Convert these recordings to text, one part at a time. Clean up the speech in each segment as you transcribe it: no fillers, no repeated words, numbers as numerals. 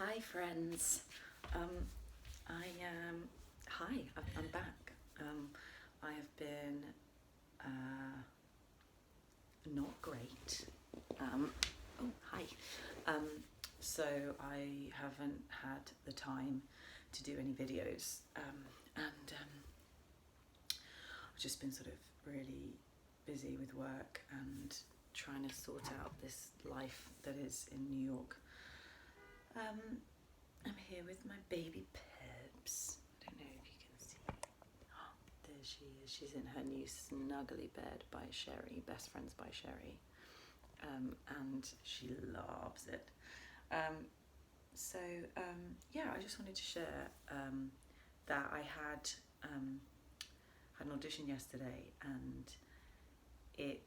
Hi friends. I'm back. I have been not great. Hi. So I haven't had the time to do any videos, and I've just been sort of really busy with work and trying to sort out this life that is in New York. I'm here with my baby Pebs. I don't know if you can see. Oh, there she is. She's in her new snuggly bed by Sherri, Best Friends by Sherri. And she loves it. I just wanted to share that I had an audition yesterday, and it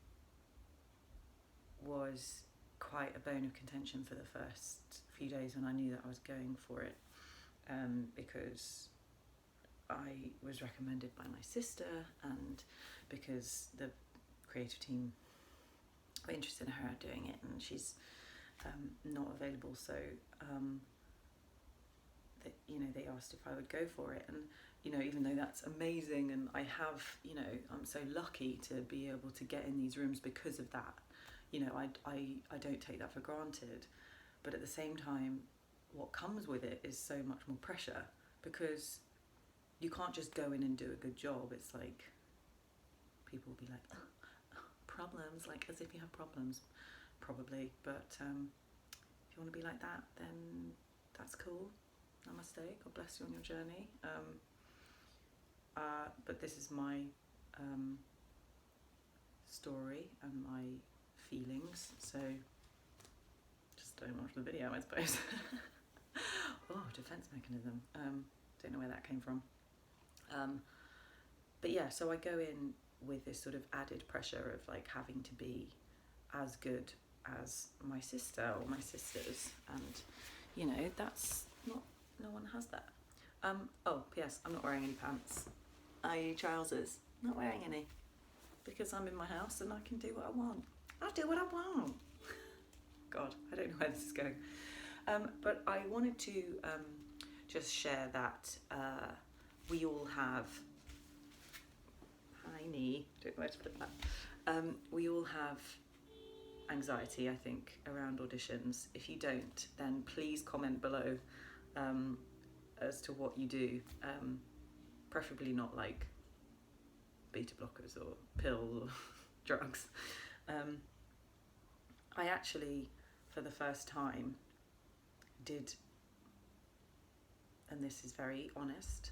was quite a bone of contention for the first few days when I knew that I was going for it, because I was recommended by my sister and because the creative team were interested in her doing it, and she's not available, so they asked if I would go for it. And even though that's amazing, and I have, I'm so lucky to be able to get in these rooms because of that. I don't take that for granted, but at the same time, what comes with it is so much more pressure, because you can't just go in and do a good job. It's like people will be like, oh, problems, like as if you have problems, probably. But if you want to be like that, then that's cool. Namaste. God bless you on your journey. But this is my story and my feelings, so just don't watch the video, I suppose. Oh, defense mechanism. Don't know where that came from. But yeah, so I go in with this sort of added pressure of like having to be as good as my sister or my sisters, and that's not, no one has that. Oh, P.S. I'm not wearing any pants, i.e. trousers. Not wearing any, because I'm in my house and I can do what I want. I'll do what I want. God, I don't know where this is going. But I wanted to just share that we all have, hi knee, don't know where to put that. We all have anxiety, I think, around auditions. If you don't, then please comment below as to what you do. Preferably not like beta blockers or pills or drugs. I actually, for the first time, did, and this is very honest,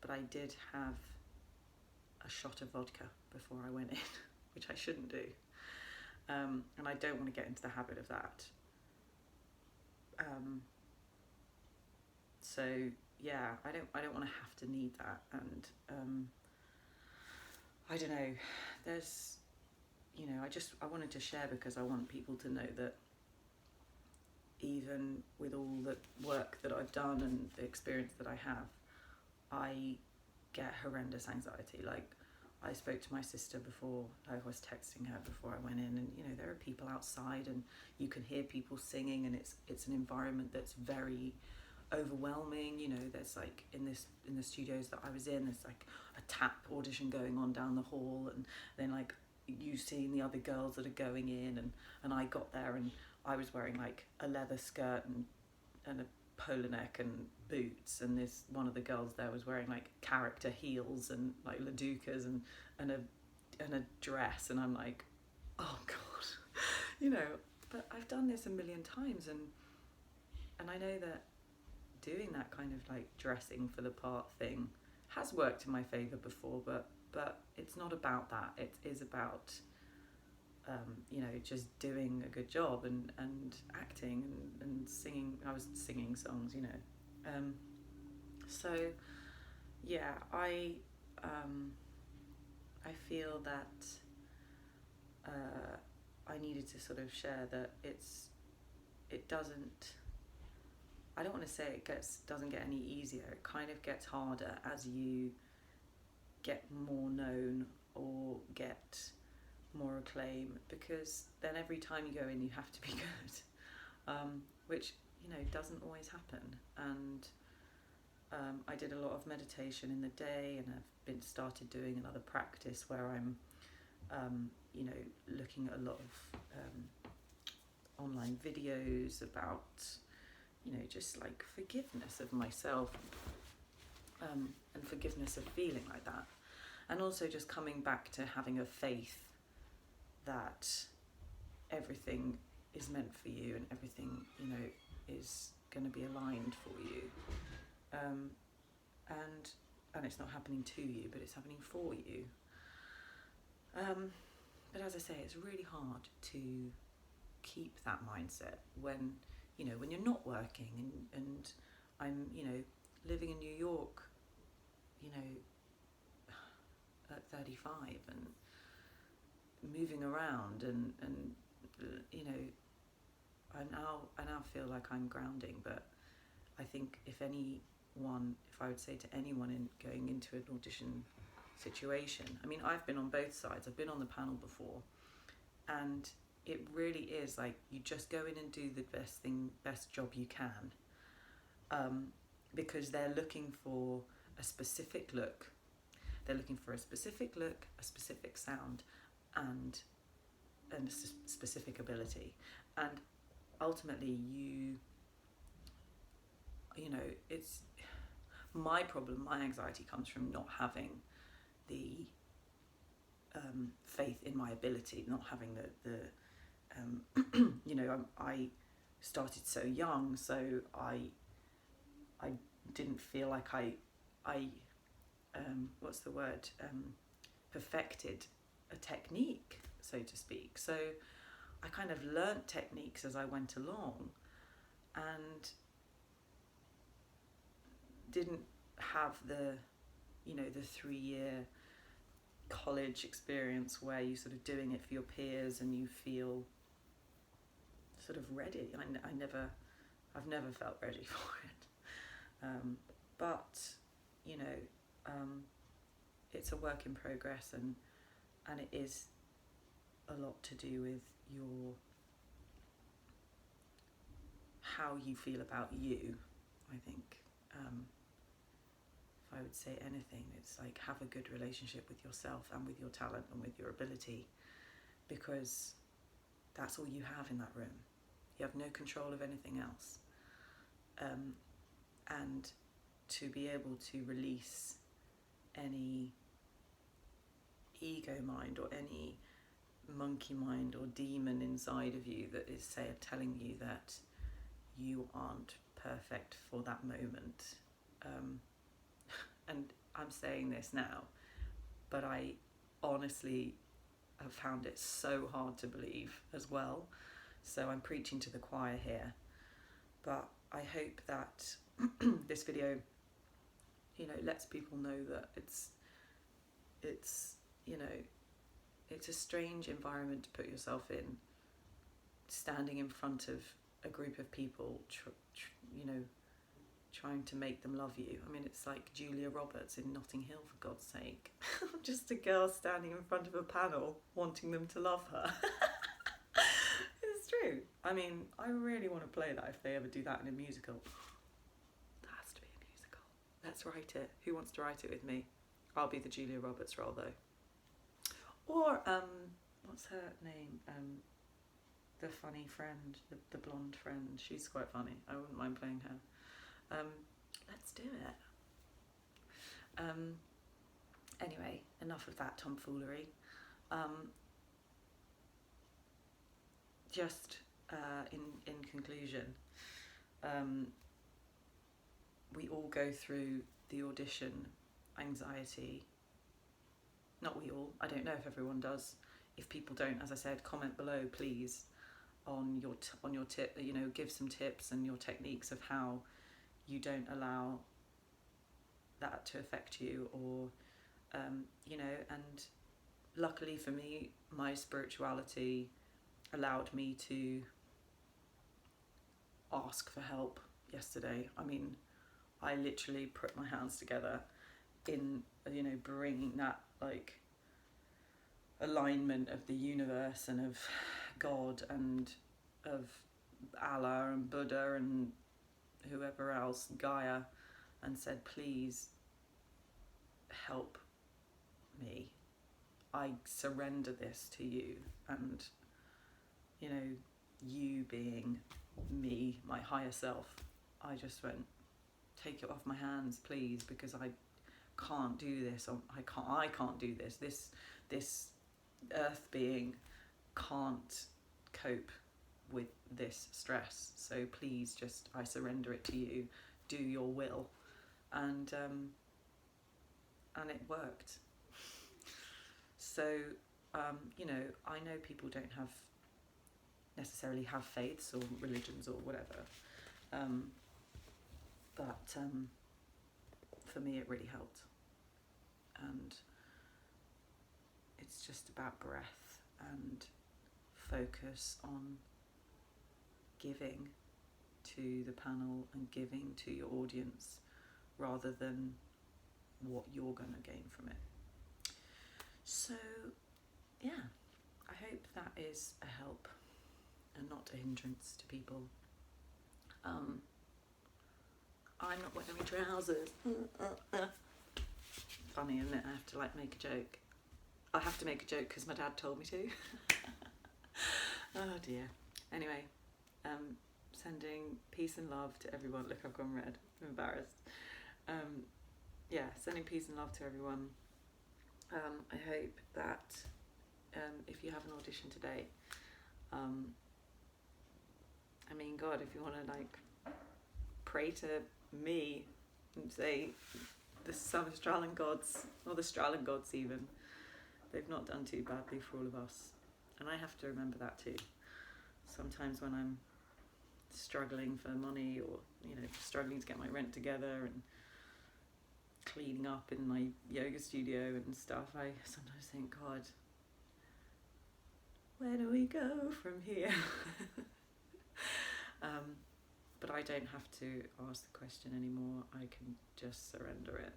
but I did have a shot of vodka before I went in, which I shouldn't do. And I don't want to get into the habit of that. So yeah, I don't want to have to need that. And I don't know, there's, I wanted to share because I want people to know that even with all the work that I've done and the experience that I have, I get horrendous anxiety. Like, I spoke to my sister before, I was texting her before I went in, and there are people outside and you can hear people singing, and it's an environment that's very overwhelming. There's like in the studios that I was in, there's like a tap audition going on down the hall, and then like you seeing the other girls that are going in, and I got there and I was wearing like a leather skirt and a polo neck and boots, and this one of the girls there was wearing like character heels and like ladukas and a dress, and I'm like, oh god. But I've done this a million times, and I know that doing that kind of like dressing for the part thing has worked in my favor before, but it's not about that. It is about just doing a good job and acting and singing. I was singing songs, so yeah, I feel that I needed to sort of share that it doesn't, I don't want to say doesn't get any easier. It kind of gets harder as you get more known or get more acclaim, because then every time you go in you have to be good, which doesn't always happen. And I did a lot of meditation in the day, and I've started doing another practice where I'm looking at a lot of online videos about just like forgiveness of myself, and forgiveness of feeling like that, and also just coming back to having a faith that everything is meant for you, and everything is going to be aligned for you, and it's not happening to you, but it's happening for you. But as I say, it's really hard to keep that mindset when you're not working, and I'm living in New York at 35 and moving around, and I now feel like I'm grounding. But I think if I would say to anyone in going into an audition situation, I mean, I've been on both sides. I've been on the panel before, and it really is like you just go in and do the best job you can, because they're looking for a specific look. They're looking for a specific look, a specific sound, and a specific ability. And ultimately, it's my problem. My anxiety comes from not having the faith in my ability, not having the I started so young, so I didn't feel like I perfected a technique, so to speak. So I kind of learnt techniques as I went along, and didn't have the 3-year college experience where you're sort of doing it for your peers and you feel sort of ready. I've never felt ready for it, but it's a work in progress, and it is a lot to do with how you feel about you. I think if I would say anything, it's like, have a good relationship with yourself and with your talent and with your ability, because that's all you have in that room. You have no control of anything else, and to be able to release any ego mind or any monkey mind or demon inside of you that is telling you that you aren't perfect for that moment. And I'm saying this now, but I honestly have found it so hard to believe as well. So I'm preaching to the choir here, but I hope that this video, lets people know that it's a strange environment to put yourself in, standing in front of a group of people, trying to make them love you. I mean, it's like Julia Roberts in Notting Hill, for God's sake. Just a girl standing in front of a panel wanting them to love her. It's true. I mean, I really want to play that if they ever do that in a musical. That has to be a musical. Let's write it. Who wants to write it with me? I'll be the Julia Roberts role, though. Or, what's her name? The funny friend, the blonde friend. She's quite funny. I wouldn't mind playing her. Let's do it. Anyway, enough of that tomfoolery. Just in conclusion, we all go through the audition anxiety. Not we all. I don't know if everyone does. If people don't, as I said, comment below, please, on your tip. Give some tips and your techniques of how you don't allow that to affect you, or and luckily for me, my spirituality allowed me to ask for help yesterday. I mean, I literally put my hands together in bringing that alignment of the universe and of God and of Allah and Buddha and whoever else, Gaia, and said, please help me. I surrender this to you. And, you know, you being me, my higher self, I just went, take it off my hands, please, because I can't do this. I can't do this. This earth being can't cope with this stress. So please, just, I surrender it to you. Do your will. And it worked. So, you know, I know people don't necessarily have faiths or religions or whatever. But for me, it really helped. And it's just about breath and focus on giving to the panel and giving to your audience rather than what you're going to gain from it. So, yeah, I hope that is a help and not a hindrance to people. I'm not wearing trousers. Funny, isn't it? I have to make a joke. I have to make a joke because my dad told me to. Oh dear. Anyway, sending peace and love to everyone. Look, I've gone red. I'm embarrassed. Yeah, sending peace and love to everyone. I hope that if you have an audition today, I mean, God, if you want to pray to me and say the some Australian gods, or the Australian gods even, they've not done too badly for all of us. And I have to remember that too. Sometimes when I'm struggling for money, or, you know, struggling to get my rent together and cleaning up in my yoga studio and stuff, I sometimes think, God, where do we go from here? But I don't have to ask the question anymore. I can just surrender it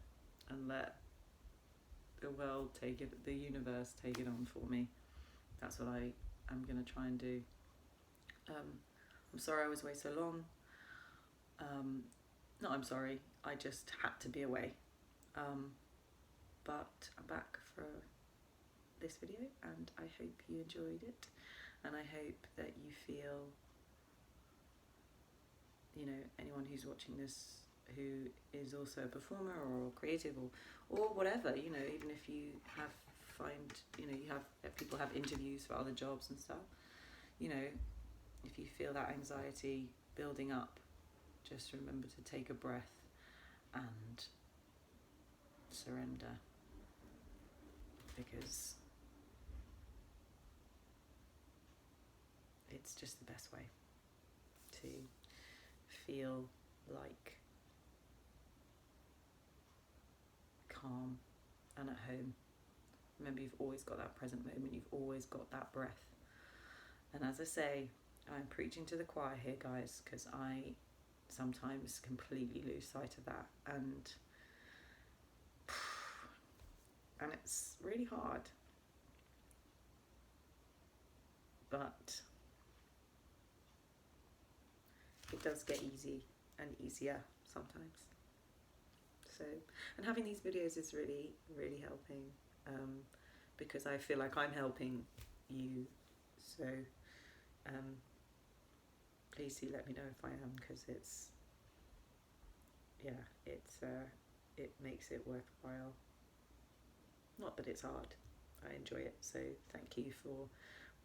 and let the world take it, the universe take it on for me. That's what I am going to try and do. I'm sorry I was away so long. No, I'm sorry. I just had to be away. But I'm back for this video, and I hope you enjoyed it. And I hope that you feel, you know, anyone who's watching this who is also a performer or creative or whatever, you know, even if you have people have interviews for other jobs and stuff, you know, if you feel that anxiety building up, just remember to take a breath and surrender, because it's just the best way to feel like calm and at home. Remember, you've always got that present moment, you've always got that breath. And as I say, I'm preaching to the choir here, guys, because I sometimes completely lose sight of that, and it's really hard, but it does get easy and easier sometimes. So, and having these videos is really, really helping, because I feel like I'm helping you. So please do let me know if I am, because it makes it worthwhile. Not that it's hard, I enjoy it. So thank you for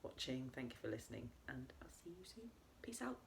watching, thank you for listening, and I'll see you soon. Peace out.